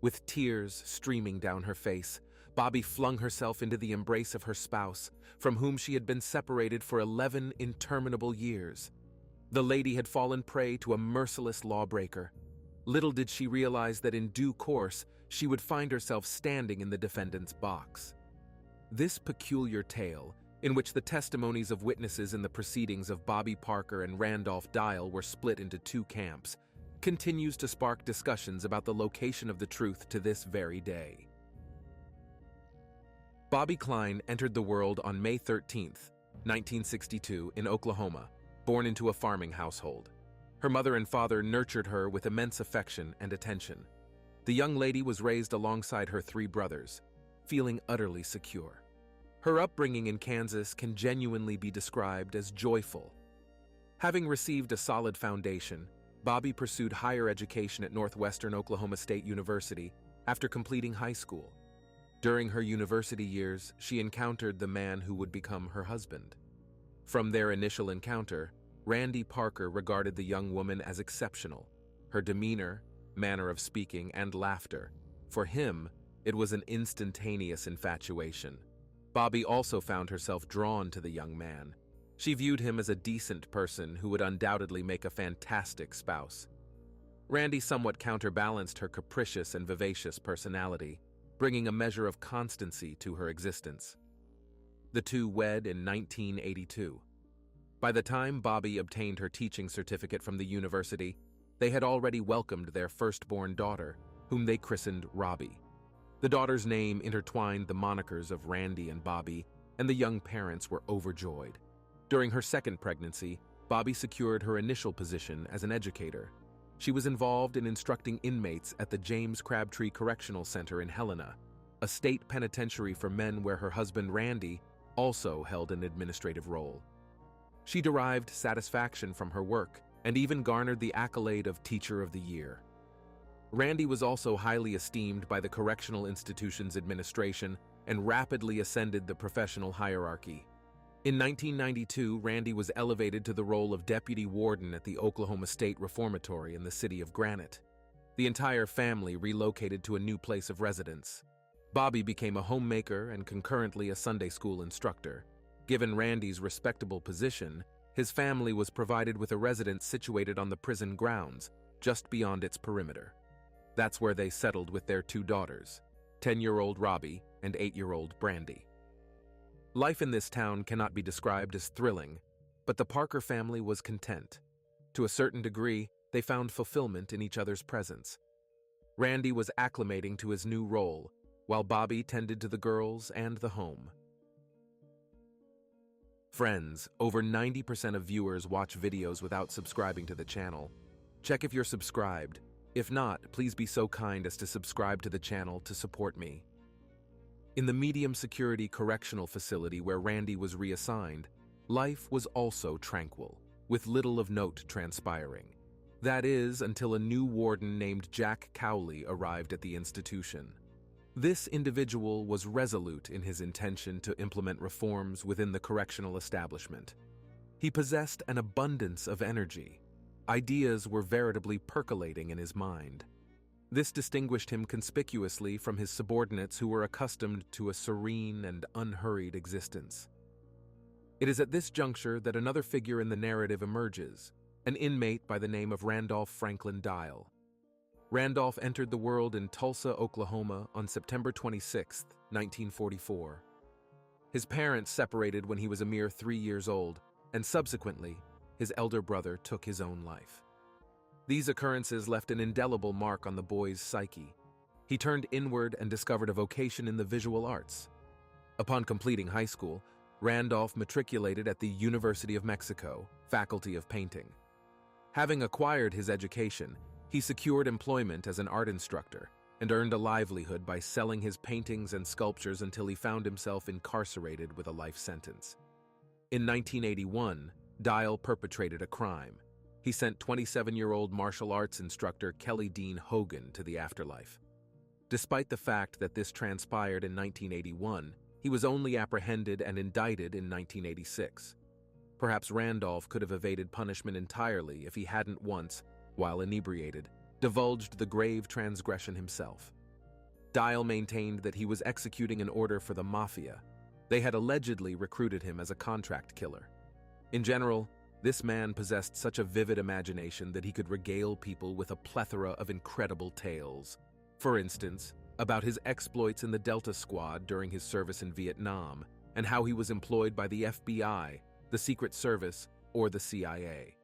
With tears streaming down her face, Bobbi flung herself into the embrace of her spouse, from whom she had been separated for 11 interminable years. The lady had fallen prey to a merciless lawbreaker. Little did she realize that in due course she would find herself standing in the defendant's box. This peculiar tale, in which the testimonies of witnesses in the proceedings of Bobbi Parker and Randolph Dial were split into two camps, continues to spark discussions about the location of the truth to this very day. Bobbi Klein entered the world on May 13, 1962, in Oklahoma, born into a farming household. Her mother and father nurtured her with immense affection and attention. The young lady was raised alongside her three brothers, feeling utterly secure. Her upbringing in Kansas can genuinely be described as joyful. Having received a solid foundation, Bobbi pursued higher education at Northwestern Oklahoma State University after completing high school. During her university years, she encountered the man who would become her husband. From their initial encounter, Randy Parker regarded the young woman as exceptional. Her demeanor, manner of speaking, and laughter. For him, it was an instantaneous infatuation. Bobbi also found herself drawn to the young man. She viewed him as a decent person who would undoubtedly make a fantastic spouse. Randy somewhat counterbalanced her capricious and vivacious personality, bringing a measure of constancy to her existence. The two wed in 1982. By the time Bobbi obtained her teaching certificate from the university, they had already welcomed their firstborn daughter, whom they christened Robbie. The daughter's name intertwined the monikers of Randy and Bobbi, and the young parents were overjoyed. During her second pregnancy, Bobbi secured her initial position as an educator. She was involved in instructing inmates at the James Crabtree Correctional Center in Helena, a state penitentiary for men where her husband Randy also held an administrative role. She derived satisfaction from her work and even garnered the accolade of Teacher of the Year. Randy was also highly esteemed by the correctional institution's administration and rapidly ascended the professional hierarchy. In 1992, Randy was elevated to the role of deputy warden at the Oklahoma State Reformatory in the city of Granite. The entire family relocated to a new place of residence. Bobbi became a homemaker and concurrently a Sunday school instructor. Given Randy's respectable position, his family was provided with a residence situated on the prison grounds, just beyond its perimeter. That's where they settled with their two daughters, 10-year-old Robbie and 8-year-old Brandy. Life in this town cannot be described as thrilling, but the Parker family was content. To a certain degree, they found fulfillment in each other's presence. Randy was acclimating to his new role, while Bobbi tended to the girls and the home. Friends, over 90% of viewers watch videos without subscribing to the channel. Check if you're subscribed. If not, please be so kind as to subscribe to the channel to support me. In the medium-security correctional facility where Randy was reassigned, life was also tranquil, with little of note transpiring. That is, until a new warden named Jack Cowley arrived at the institution. This individual was resolute in his intention to implement reforms within the correctional establishment. He possessed an abundance of energy. Ideas were veritably percolating in his mind. This distinguished him conspicuously from his subordinates who were accustomed to a serene and unhurried existence. It is at this juncture that another figure in the narrative emerges, an inmate by the name of Randolph Franklin Dial. Randolph entered the world in Tulsa, Oklahoma on September 26, 1944. His parents separated when he was a mere 3 years old, and subsequently, his elder brother took his own life. These occurrences left an indelible mark on the boy's psyche. He turned inward and discovered a vocation in the visual arts. Upon completing high school, Randolph matriculated at the University of Mexico, Faculty of Painting. Having acquired his education, he secured employment as an art instructor and earned a livelihood by selling his paintings and sculptures until he found himself incarcerated with a life sentence. In 1981, Dial perpetrated a crime. He sent 27-year-old martial arts instructor Kelly Dean Hogan to the afterlife. Despite the fact that this transpired in 1981, he was only apprehended and indicted in 1986. Perhaps Randolph could have evaded punishment entirely if he hadn't once, while inebriated, divulged the grave transgression himself. Dial maintained that he was executing an order for the mafia. They had allegedly recruited him as a contract killer. In general, this man possessed such a vivid imagination that he could regale people with a plethora of incredible tales. For instance, about his exploits in the Delta Squad during his service in Vietnam, and how he was employed by the FBI, the Secret Service, or the CIA.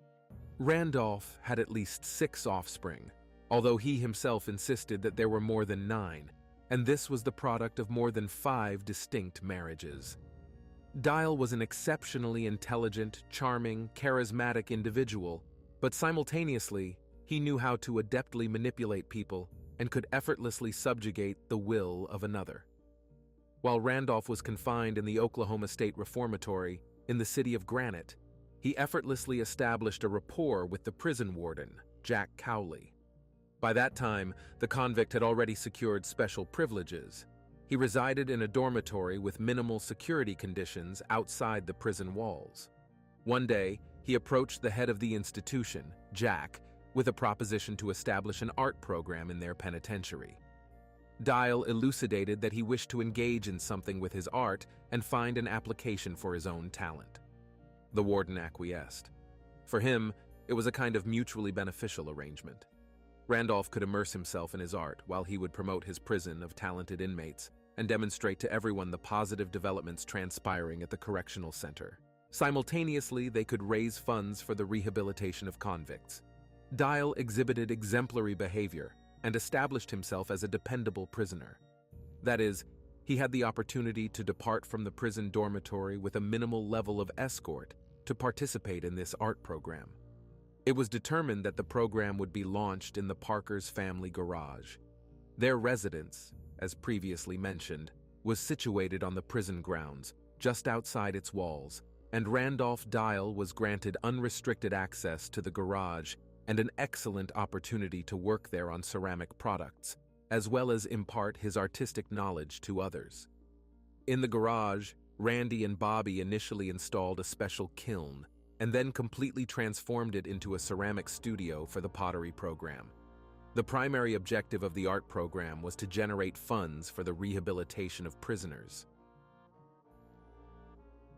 Randolph had at least 6 offspring, although he himself insisted that there were more than 9, and this was the product of more than 5 distinct marriages. Dial was an exceptionally intelligent, charming, charismatic individual, but simultaneously, he knew how to adeptly manipulate people and could effortlessly subjugate the will of another. While Randolph was confined in the Oklahoma State Reformatory in the city of Granite, he effortlessly established a rapport with the prison warden, Jack Cowley. By that time, the convict had already secured special privileges. He resided in a dormitory with minimal security conditions outside the prison walls. One day, he approached the head of the institution, Jack, with a proposition to establish an art program in their penitentiary. Dial elucidated that he wished to engage in something with his art and find an application for his own talent. The warden acquiesced. For him, it was a kind of mutually beneficial arrangement. Randolph could immerse himself in his art while he would promote his prison of talented inmates and demonstrate to everyone the positive developments transpiring at the correctional center. Simultaneously, they could raise funds for the rehabilitation of convicts. Dial exhibited exemplary behavior and established himself as a dependable prisoner. That is, he had the opportunity to depart from the prison dormitory with a minimal level of escort to participate in this art program. It was determined that the program would be launched in the Parkers' family garage. Their residence, as previously mentioned, was situated on the prison grounds, just outside its walls, and Randolph Dial was granted unrestricted access to the garage and an excellent opportunity to work there on ceramic products, as well as impart his artistic knowledge to others. In the garage, Randy and Bobbi initially installed a special kiln and then completely transformed it into a ceramic studio for the pottery program. The primary objective of the art program was to generate funds for the rehabilitation of prisoners.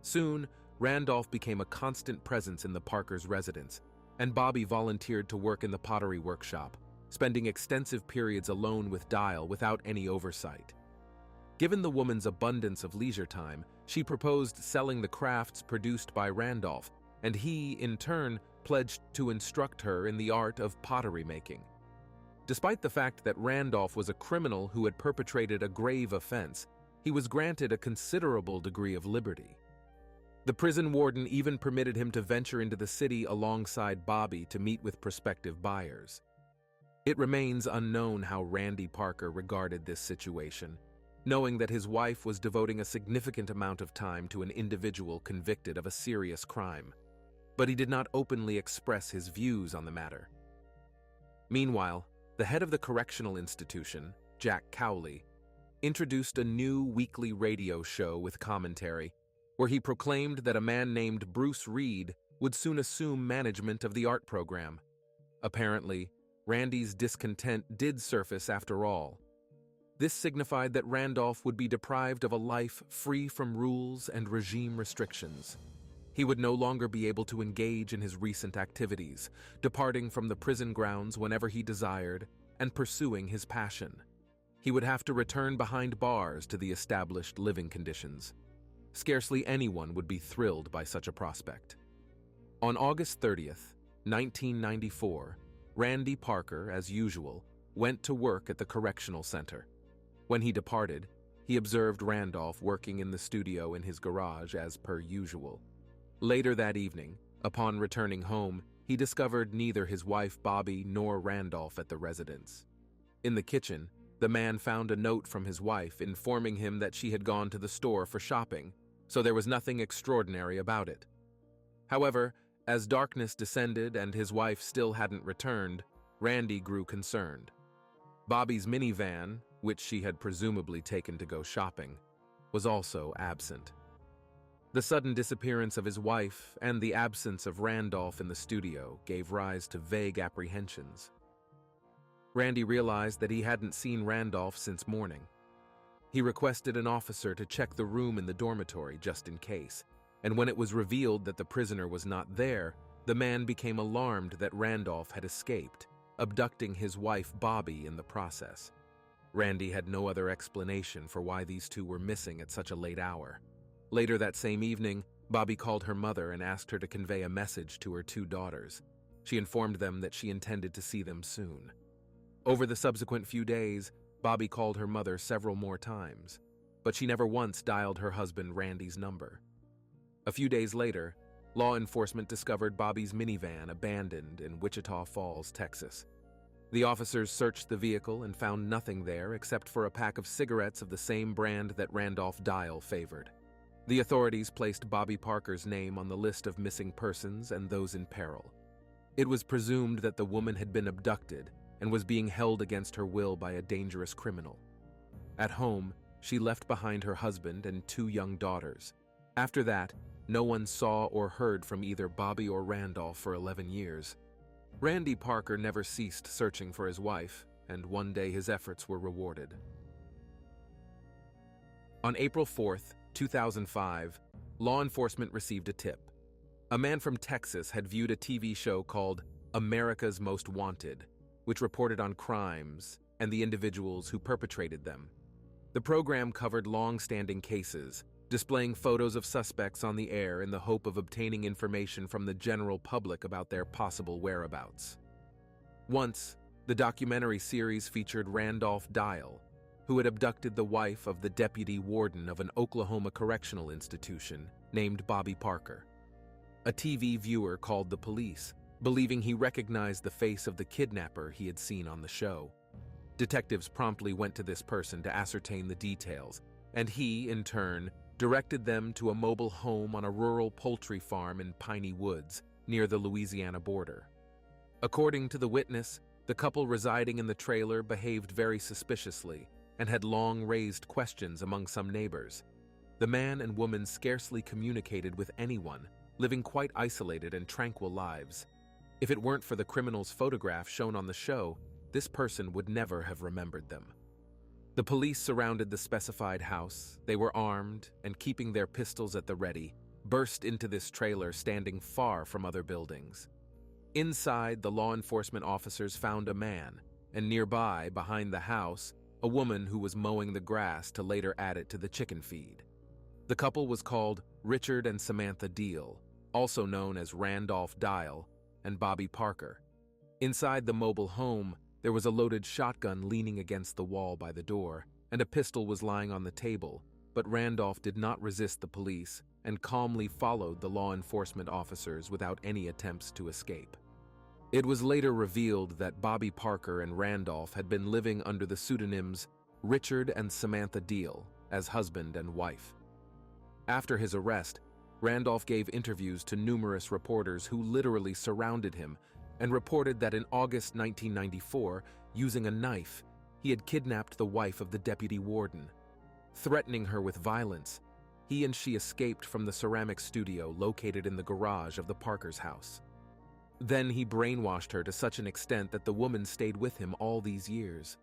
Soon, Randolph became a constant presence in the Parkers' residence, and Bobbi volunteered to work in the pottery workshop, spending extensive periods alone with Dial without any oversight. Given the woman's abundance of leisure time, she proposed selling the crafts produced by Randolph, and he, in turn, pledged to instruct her in the art of pottery making. Despite the fact that Randolph was a criminal who had perpetrated a grave offense, he was granted a considerable degree of liberty. The prison warden even permitted him to venture into the city alongside Bobbi to meet with prospective buyers. It remains unknown how Randy Parker regarded this situation, knowing that his wife was devoting a significant amount of time to an individual convicted of a serious crime, but he did not openly express his views on the matter. Meanwhile, the head of the correctional institution, Jack Cowley, introduced a new weekly radio show with commentary where he proclaimed that a man named Bruce Reed would soon assume management of the art program. Apparently, Randy's discontent did surface after all. This signified that Randolph would be deprived of a life free from rules and regime restrictions. He would no longer be able to engage in his recent activities, departing from the prison grounds whenever he desired and pursuing his passion. He would have to return behind bars to the established living conditions. Scarcely anyone would be thrilled by such a prospect. On August 30th, 1994, Randy Parker, as usual, went to work at the correctional center. When he departed, he observed Randolph working in the studio in his garage as per usual. Later that evening, upon returning home, he discovered neither his wife Bobbi nor Randolph at the residence. In the kitchen, the man found a note from his wife informing him that she had gone to the store for shopping, so there was nothing extraordinary about it. However, as darkness descended and his wife still hadn't returned, Randy grew concerned. Bobbi's minivan, which she had presumably taken to go shopping, was also absent. The sudden disappearance of his wife and the absence of Randolph in the studio gave rise to vague apprehensions. Randy realized that he hadn't seen Randolph since morning. He requested an officer to check the room in the dormitory just in case, and when it was revealed that the prisoner was not there, the man became alarmed that Randolph had escaped, abducting his wife Bobbi in the process. Randy had no other explanation for why these two were missing at such a late hour. Later that same evening, Bobbi called her mother and asked her to convey a message to her two daughters. She informed them that she intended to see them soon. Over the subsequent few days, Bobbi called her mother several more times, but she never once dialed her husband Randy's number. A few days later, law enforcement discovered Bobbi's minivan abandoned in Wichita Falls, Texas. The officers searched the vehicle and found nothing there except for a pack of cigarettes of the same brand that Randolph Dial favored. The authorities placed Bobbi Parker's name on the list of missing persons and those in peril. It was presumed that the woman had been abducted and was being held against her will by a dangerous criminal. At home, she left behind her husband and two young daughters. After that, no one saw or heard from either Bobbi or Randolph for 11 years. Randy Parker never ceased searching for his wife, and one day his efforts were rewarded. On April 4th, 2005, law enforcement received a tip. A man from Texas had viewed a TV show called America's Most Wanted, which reported on crimes and the individuals who perpetrated them. The program covered long-standing cases, displaying photos of suspects on the air in the hope of obtaining information from the general public about their possible whereabouts. Once, the documentary series featured Randolph Dial, who had abducted the wife of the deputy warden of an Oklahoma correctional institution named Bobbi Parker. A TV viewer called the police, believing he recognized the face of the kidnapper he had seen on the show. Detectives promptly went to this person to ascertain the details, and he, in turn, directed them to a mobile home on a rural poultry farm in Piney Woods, near the Louisiana border. According to the witness, the couple residing in the trailer behaved very suspiciously and had long raised questions among some neighbors. The man and woman scarcely communicated with anyone, living quite isolated and tranquil lives. If it weren't for the criminal's photograph shown on the show, this person would never have remembered them. The police surrounded the specified house. They were armed and, keeping their pistols at the ready, burst into this trailer standing far from other buildings. Inside, the law enforcement officers found a man, and nearby, behind the house, a woman who was mowing the grass to later add it to the chicken feed. The couple was called Richard and Samantha Deal, also known as Randolph Dial, and Bobbi Parker. Inside the mobile home, there was a loaded shotgun leaning against the wall by the door, and a pistol was lying on the table, but Randolph did not resist the police and calmly followed the law enforcement officers without any attempts to escape. It was later revealed that Bobbi Parker and Randolph had been living under the pseudonyms Richard and Samantha Deal as husband and wife. After his arrest, Randolph gave interviews to numerous reporters who literally surrounded him and reported that in August 1994, using a knife, he had kidnapped the wife of the deputy warden. Threatening her with violence, he and she escaped from the ceramic studio located in the garage of the Parker's house. Then he brainwashed her to such an extent that the woman stayed with him all these years.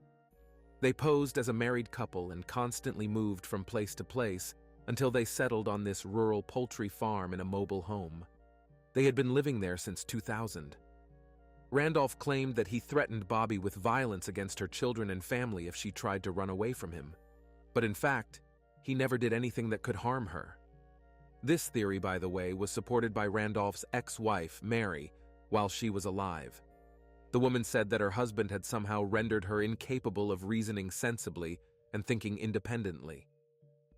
They posed as a married couple and constantly moved from place to place until they settled on this rural poultry farm in a mobile home. They had been living there since 2000. Randolph claimed that he threatened Bobbi with violence against her children and family if she tried to run away from him. But in fact, he never did anything that could harm her. This theory, by the way, was supported by Randolph's ex-wife, Mary, while she was alive. The woman said that her husband had somehow rendered her incapable of reasoning sensibly and thinking independently.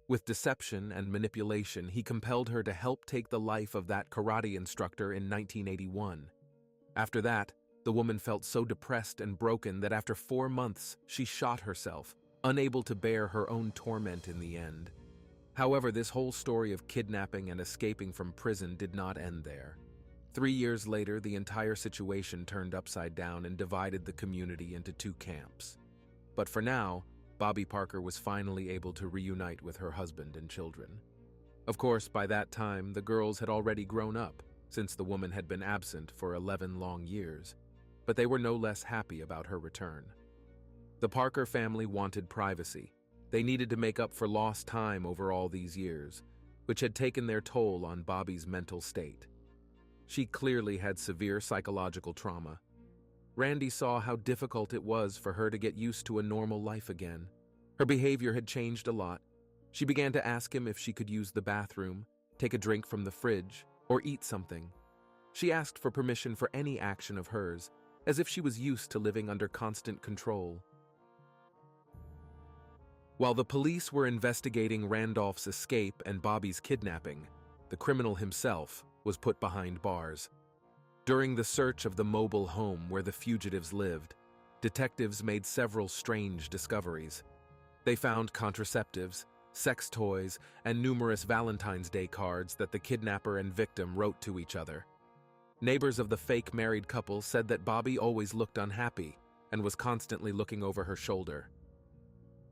With deception and manipulation, he compelled her to help take the life of that karate instructor in 1981. After that, the woman felt so depressed and broken that after 4 months, she shot herself, unable to bear her own torment in the end. However, this whole story of kidnapping and escaping from prison did not end there. 3 years later, the entire situation turned upside down and divided the community into two camps. But for now, Bobbi Parker was finally able to reunite with her husband and children. Of course, by that time, the girls had already grown up, since the woman had been absent for 11 long years, but they were no less happy about her return. The Parker family wanted privacy. They needed to make up for lost time over all these years, which had taken their toll on Bobbi's mental state. She clearly had severe psychological trauma. Randy saw how difficult it was for her to get used to a normal life again. Her behavior had changed a lot. She began to ask him if she could use the bathroom, take a drink from the fridge, or eat something. She asked for permission for any action of hers, as if she was used to living under constant control. While the police were investigating Randolph's escape and Bobbi's kidnapping, the criminal himself was put behind bars. During the search of the mobile home where the fugitives lived, detectives made several strange discoveries. They found contraceptives, sex toys, and numerous Valentine's Day cards that the kidnapper and victim wrote to each other. Neighbors of the fake married couple said that Bobbi always looked unhappy and was constantly looking over her shoulder.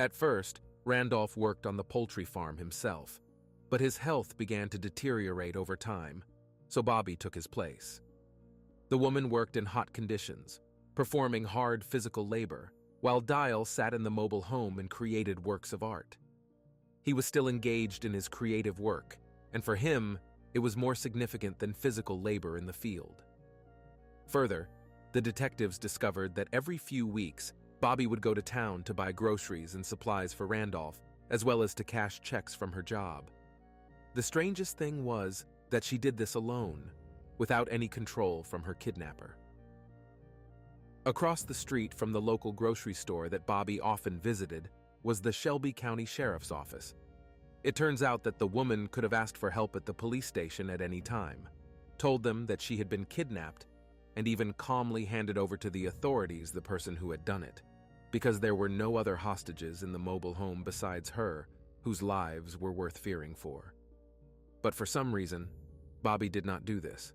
At first, Randolph worked on the poultry farm himself, but his health began to deteriorate over time, so Bobbi took his place. The woman worked in hot conditions, performing hard physical labor, while Dial sat in the mobile home and created works of art. He was still engaged in his creative work, and for him, it was more significant than physical labor in the field. Further, the detectives discovered that every few weeks, Bobbi would go to town to buy groceries and supplies for Randolph, as well as to cash checks from her job. The strangest thing was that she did this alone, without any control from her kidnapper. Across the street from the local grocery store that Bobbi often visited was the Shelby County Sheriff's Office. It turns out that the woman could have asked for help at the police station at any time, told them that she had been kidnapped, and even calmly handed over to the authorities the person who had done it, because there were no other hostages in the mobile home besides her whose lives were worth fearing for. But for some reason, Bobbi did not do this.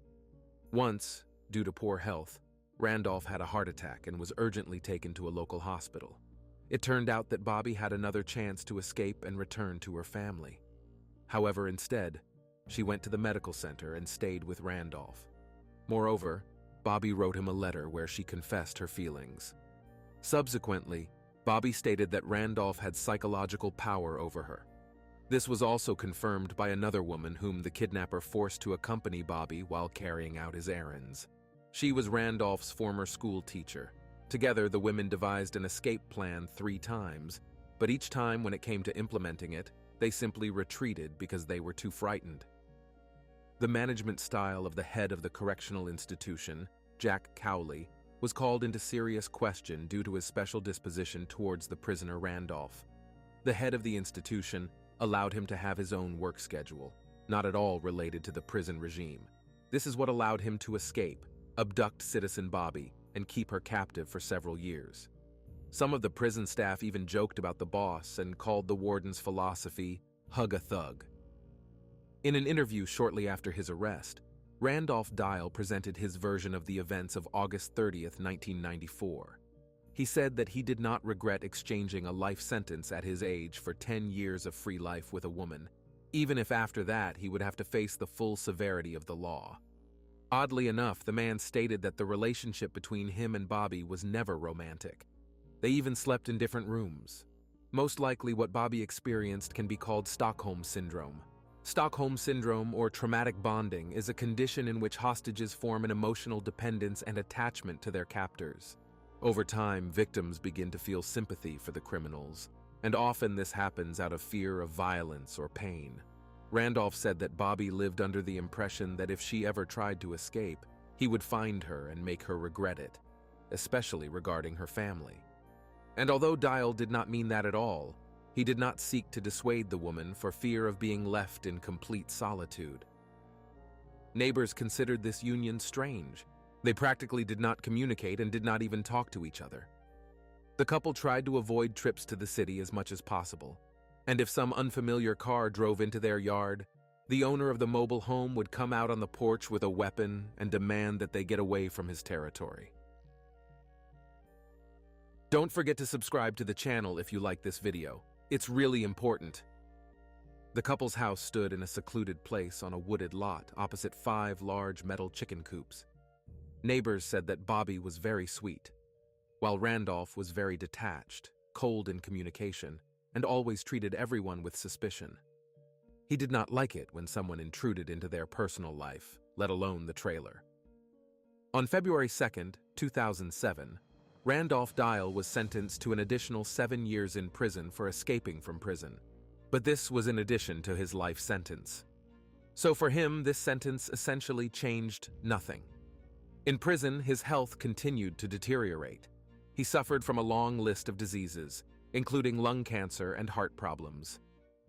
Once, due to poor health, Randolph had a heart attack and was urgently taken to a local hospital. It turned out that Bobbi had another chance to escape and return to her family. However, instead, she went to the medical center and stayed with Randolph. Moreover, Bobbi wrote him a letter where she confessed her feelings. Subsequently, Bobbi stated that Randolph had psychological power over her. This was also confirmed by another woman whom the kidnapper forced to accompany Bobbi while carrying out his errands. She was Randolph's former school teacher. Together, the women devised an escape plan 3 times, but each time when it came to implementing it, they simply retreated because they were too frightened. The management style of the head of the correctional institution, Jack Cowley, was called into serious question due to his special disposition towards the prisoner Randolph. The head of the institution allowed him to have his own work schedule, not at all related to the prison regime. This is what allowed him to escape, abduct citizen Bobbi, and keep her captive for several years. Some of the prison staff even joked about the boss and called the warden's philosophy, "hug a thug." In an interview shortly after his arrest, Randolph Dial presented his version of the events of August 30th, 1994. He said that he did not regret exchanging a life sentence at his age for 10 years of free life with a woman, even if after that he would have to face the full severity of the law. Oddly enough, the man stated that the relationship between him and Bobbi was never romantic. They even slept in different rooms. Most likely what Bobbi experienced can be called Stockholm Syndrome. Stockholm Syndrome, or traumatic bonding, is a condition in which hostages form an emotional dependence and attachment to their captors. Over time, victims begin to feel sympathy for the criminals, and often this happens out of fear of violence or pain. Randolph said that Bobbi lived under the impression that if she ever tried to escape, he would find her and make her regret it, especially regarding her family. And although Dial did not mean that at all, he did not seek to dissuade the woman for fear of being left in complete solitude. Neighbors considered this union strange. They practically did not communicate and did not even talk to each other. The couple tried to avoid trips to the city as much as possible, and if some unfamiliar car drove into their yard, the owner of the mobile home would come out on the porch with a weapon and demand that they get away from his territory. Don't forget to subscribe to the channel if you like this video. It's really important. The couple's house stood in a secluded place on a wooded lot opposite 5 large metal chicken coops. Neighbors said that Bobbi was very sweet. while Randolph was very detached, cold in communication, and always treated everyone with suspicion. He did not like it when someone intruded into their personal life, let alone the trailer. On February 2, 2007, Randolph Dial was sentenced to an additional 7 years in prison for escaping from prison. But this was in addition to his life sentence. So for him, this sentence essentially changed nothing. In prison, his health continued to deteriorate. He suffered from a long list of diseases, including lung cancer and heart problems.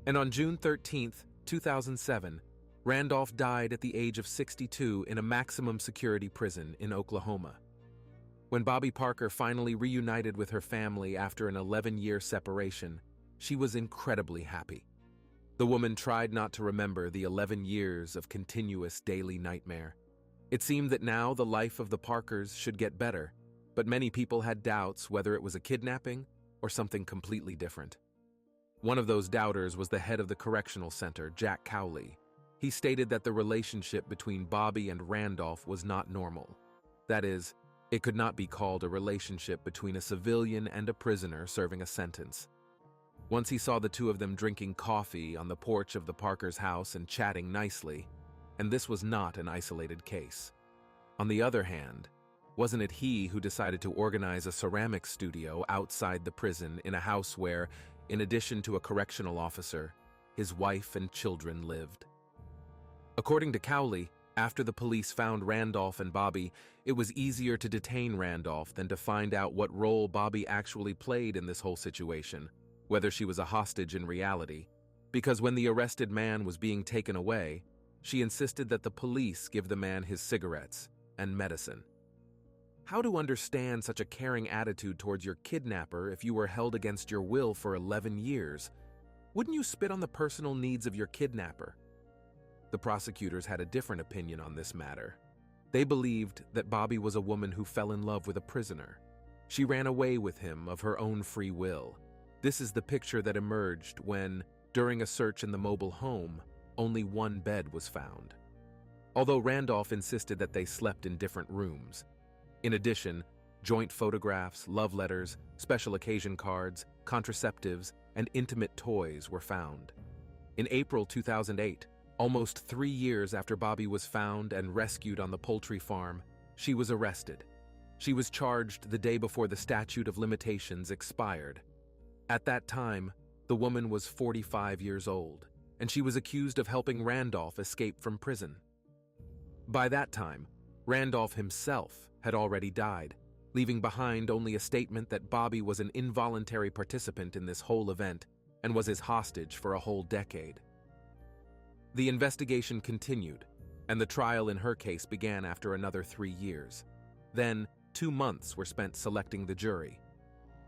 And on June 13, 2007, Randolph died at the age of 62 in a maximum security prison in Oklahoma. When Bobbi Parker finally reunited with her family after an 11-year separation, she was incredibly happy. The woman tried not to remember the 11 years of continuous daily nightmare. It seemed that now the life of the Parkers should get better, but many people had doubts whether it was a kidnapping or something completely different. One of those doubters was the head of the correctional center, Jack Cowley. He stated that the relationship between Bobbi and Randolph was not normal. That is, it could not be called a relationship between a civilian and a prisoner serving a sentence. Once he saw the two of them drinking coffee on the porch of the Parkers' house and chatting nicely, and this was not an isolated case. On the other hand, wasn't it he who decided to organize a ceramics studio outside the prison in a house where, in addition to a correctional officer, his wife and children lived? According to Cowley, after the police found Randolph and Bobbi, it was easier to detain Randolph than to find out what role Bobbi actually played in this whole situation, whether she was a hostage in reality, because when the arrested man was being taken away, she insisted that the police give the man his cigarettes and medicine. How to understand such a caring attitude towards your kidnapper if you were held against your will for 11 years? Wouldn't you spit on the personal needs of your kidnapper? The prosecutors had a different opinion on this matter. They believed that Bobbi was a woman who fell in love with a prisoner. She ran away with him of her own free will. This is the picture that emerged when, during a search in the mobile home, only one bed was found. Although Randolph insisted that they slept in different rooms. In addition, joint photographs, love letters, special occasion cards, contraceptives, and intimate toys were found. In April 2008, almost 3 years after Bobbi was found and rescued on the poultry farm, she was arrested. She was charged the day before the statute of limitations expired. At that time, the woman was 45 years old, and she was accused of helping Randolph escape from prison. By that time, Randolph himself had already died, leaving behind only a statement that Bobbi was an involuntary participant in this whole event and was his hostage for a whole decade. The investigation continued, and the trial in her case began after another 3 years. Then, 2 months were spent selecting the jury.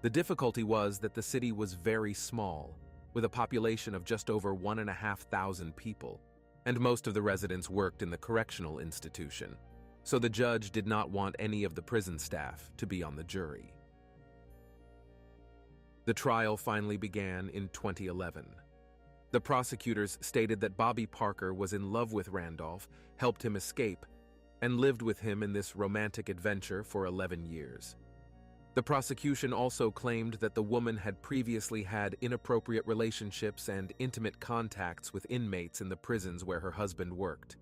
The difficulty was that the city was very small, with a population of just over 1,500 people, and most of the residents worked in the correctional institution, so the judge did not want any of the prison staff to be on the jury. The trial finally began in 2011. The prosecutors stated that Bobbi Parker was in love with Randolph, helped him escape, and lived with him in this romantic adventure for 11 years. The prosecution also claimed that the woman had previously had inappropriate relationships and intimate contacts with inmates in the prisons where her husband worked.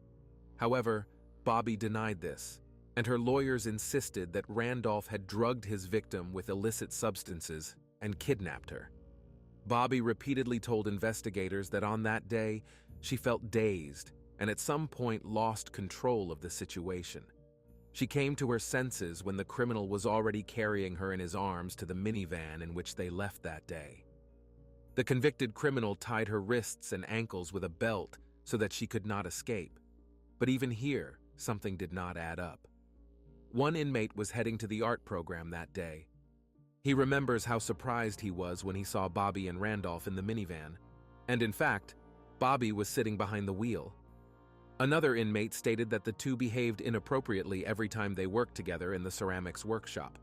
However, Bobbi denied this, and her lawyers insisted that Randolph had drugged his victim with illicit substances and kidnapped her. Bobbi repeatedly told investigators that on that day, she felt dazed and at some point lost control of the situation. She came to her senses when the criminal was already carrying her in his arms to the minivan in which they left that day. The convicted criminal tied her wrists and ankles with a belt so that she could not escape. But even here, something did not add up. One inmate was heading to the art program that day. He remembers how surprised he was when he saw Bobbi and Randolph in the minivan, and in fact, Bobbi was sitting behind the wheel. Another inmate stated that the two behaved inappropriately every time they worked together in the ceramics workshop.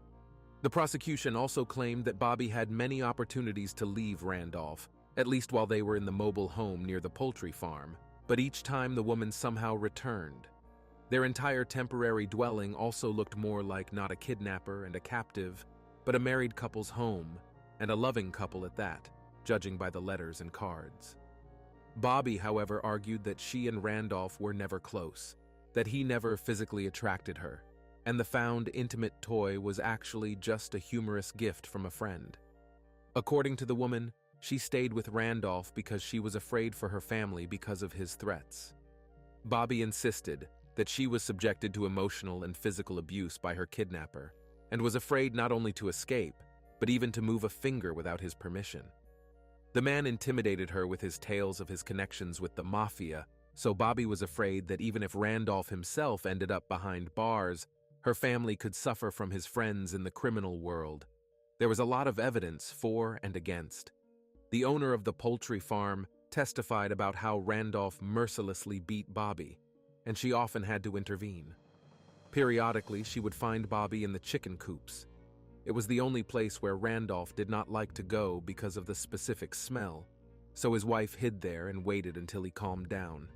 The prosecution also claimed that Bobbi had many opportunities to leave Randolph, at least while they were in the mobile home near the poultry farm, but each time the woman somehow returned. Their entire temporary dwelling also looked more like not a kidnapper and a captive, but a married couple's home, and a loving couple at that, judging by the letters and cards. Bobbi, however, argued that she and Randolph were never close, that he never physically attracted her, and the found intimate toy was actually just a humorous gift from a friend. According to the woman, she stayed with Randolph because she was afraid for her family because of his threats. Bobbi insisted that she was subjected to emotional and physical abuse by her kidnapper, and was afraid not only to escape, but even to move a finger without his permission. The man intimidated her with his tales of his connections with the mafia, so Bobbi was afraid that even if Randolph himself ended up behind bars, her family could suffer from his friends in the criminal world. There was a lot of evidence for and against. The owner of the poultry farm testified about how Randolph mercilessly beat Bobbi, and she often had to intervene. Periodically, she would find Bobbi in the chicken coops. It was the only place where Randolph did not like to go because of the specific smell, so his wife hid there and waited until he calmed down.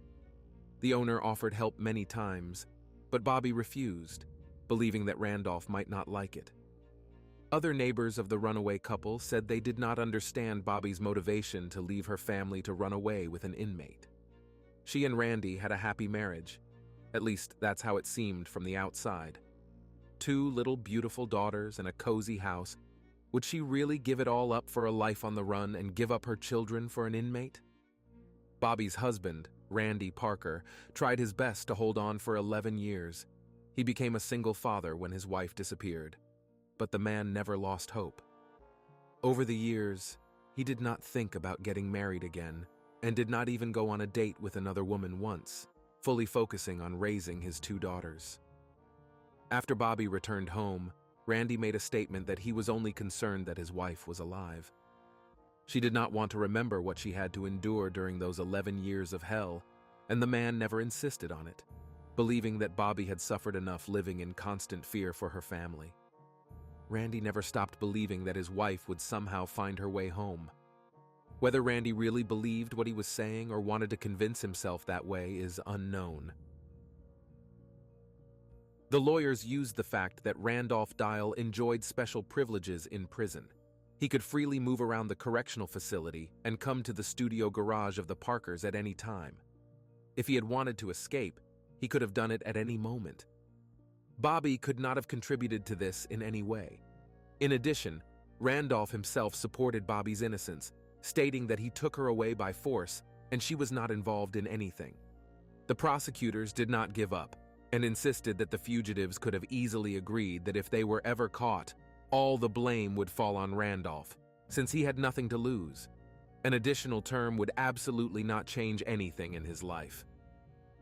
The owner offered help many times, but Bobbi refused, believing that Randolph might not like it. Other neighbors of the runaway couple said they did not understand Bobbi's motivation to leave her family to run away with an inmate. She and Randy had a happy marriage. At least that's how it seemed from the outside. 2 little beautiful daughters and a cozy house. Would she really give it all up for a life on the run and give up her children for an inmate? Bobbi's husband, Randy Parker, tried his best to hold on for 11 years. He became a single father when his wife disappeared. But the man never lost hope. Over the years, he did not think about getting married again, and did not even go on a date with another woman once, fully focusing on raising his 2 daughters. After Bobbi returned home, Randy made a statement that he was only concerned that his wife was alive. She did not want to remember what she had to endure during those 11 years of hell, and the man never insisted on it, believing that Bobbi had suffered enough living in constant fear for her family. Randy never stopped believing that his wife would somehow find her way home. Whether Randy really believed what he was saying or wanted to convince himself that way is unknown. The lawyers used the fact that Randolph Dial enjoyed special privileges in prison. He could freely move around the correctional facility and come to the studio garage of the Parkers at any time. If he had wanted to escape, he could have done it at any moment. Bobbi could not have contributed to this in any way. In addition, Randolph himself supported Bobbi's innocence, stating that he took her away by force and she was not involved in anything. The prosecutors did not give up and insisted that the fugitives could have easily agreed that if they were ever caught, all the blame would fall on Randolph, since he had nothing to lose. An additional term would absolutely not change anything in his life.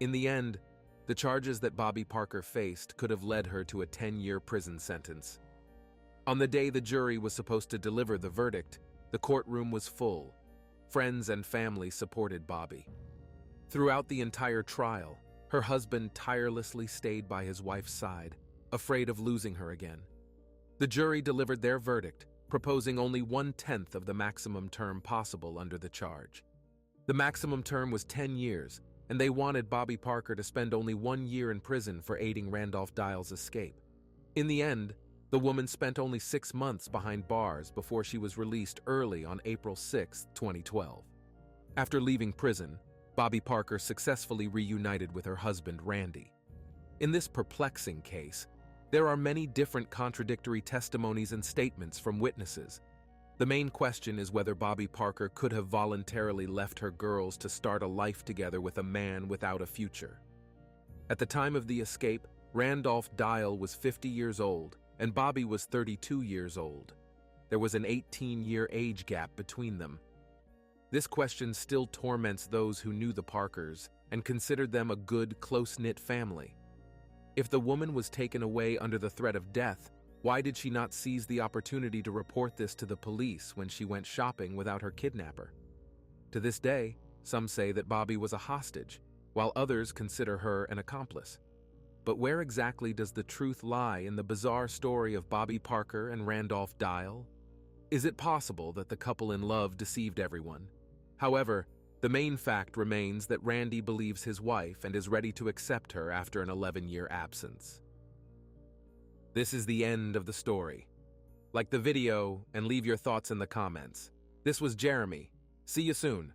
In the end, the charges that Bobbi Parker faced could have led her to a 10-year prison sentence. On the day the jury was supposed to deliver the verdict, the courtroom was full. Friends and family supported Bobbi. Throughout the entire trial, her husband tirelessly stayed by his wife's side, afraid of losing her again. The jury delivered their verdict, proposing only 1/10 of the maximum term possible under the charge. The maximum term was 10 years, and they wanted Bobbi Parker to spend only 1 year in prison for aiding Randolph Dial's escape. In the end, the woman spent only 6 months behind bars before she was released early on April 6, 2012. After leaving prison, Bobbi Parker successfully reunited with her husband, Randy. In this perplexing case, there are many different contradictory testimonies and statements from witnesses. The main question is whether Bobbi Parker could have voluntarily left her girls to start a life together with a man without a future. At the time of the escape, Randolph Dial was 50 years old and Bobbi was 32 years old. There was an 18-year age gap between them. This question still torments those who knew the Parkers and considered them a good, close-knit family. If the woman was taken away under the threat of death, why did she not seize the opportunity to report this to the police when she went shopping without her kidnapper? To this day, some say that Bobbi was a hostage, while others consider her an accomplice. But where exactly does the truth lie in the bizarre story of Bobbi Parker and Randolph Dial? Is it possible that the couple in love deceived everyone? However, the main fact remains that Randy believes his wife and is ready to accept her after an 11-year absence. This is the end of the story. Like the video and leave your thoughts in the comments. This was Jeremy. See you soon.